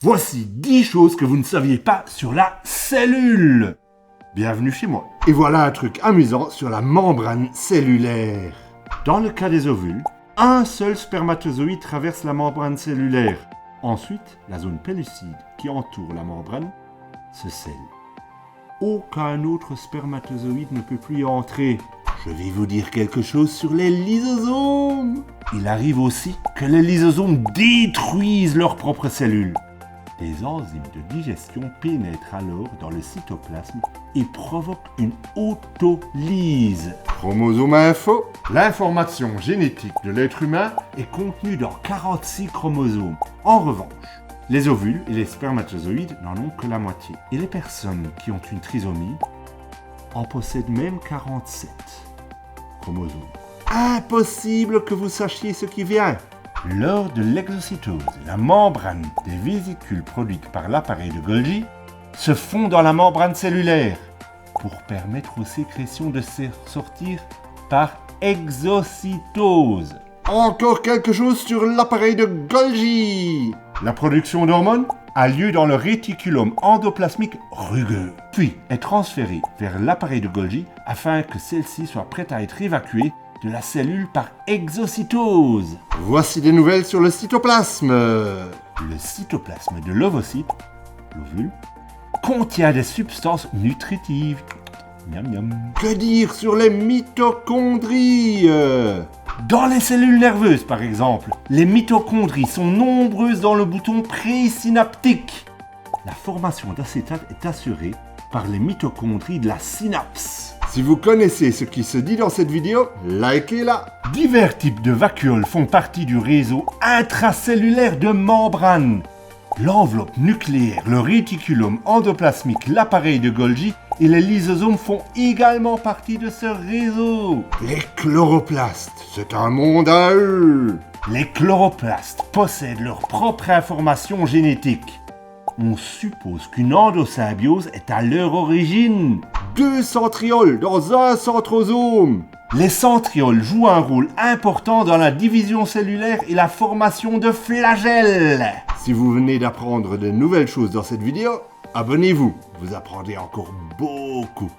Voici 10 choses que vous ne saviez pas sur la cellule. Bienvenue chez moi. Et voilà un truc amusant sur la membrane cellulaire. Dans le cas des ovules, un seul spermatozoïde traverse la membrane cellulaire. Ensuite, la zone pellucide qui entoure la membrane se scelle. Aucun autre spermatozoïde ne peut plus y entrer. Je vais vous dire quelque chose sur les lysosomes. Il arrive aussi que les lysosomes détruisent leurs propres cellules. Les enzymes de digestion pénètrent alors dans le cytoplasme et provoquent une autolyse. Chromosome info. L'information génétique de l'être humain est contenue dans 46 chromosomes. En revanche, les ovules et les spermatozoïdes n'en ont que la moitié. Et les personnes qui ont une trisomie en possèdent même 47 chromosomes. Impossible que vous sachiez ce qui vient. Lors de l'exocytose, la membrane des vésicules produites par l'appareil de Golgi se fond dans la membrane cellulaire pour permettre aux sécrétions de sortir par exocytose. Encore quelque chose sur l'appareil de Golgi. La production d'hormones a lieu dans le réticulum endoplasmique rugueux, puis est transférée vers l'appareil de Golgi afin que celle-ci soit prête à être évacuée de la cellule par exocytose. Voici des nouvelles sur le cytoplasme. Le cytoplasme de l'ovocyte, l'ovule, contient des substances nutritives. Miam miam. Que dire sur les mitochondries? Dans les cellules nerveuses, par exemple, les mitochondries sont nombreuses dans le bouton présynaptique. La formation d'acétate est assurée par les mitochondries de la synapse. Si vous connaissez ce qui se dit dans cette vidéo, likez-la. Divers types de vacuoles font partie du réseau intracellulaire de membranes. L'enveloppe nucléaire, le réticulum endoplasmique, l'appareil de Golgi et les lysosomes font également partie de ce réseau. Les chloroplastes, c'est un monde à eux. Les chloroplastes possèdent leur propre information génétique. On suppose qu'une endosymbiose est à leur origine. 2 centrioles dans un centrosome. Les centrioles jouent un rôle important dans la division cellulaire et la formation de flagelles. Si vous venez d'apprendre de nouvelles choses dans cette vidéo, abonnez-vous, vous apprendrez encore beaucoup.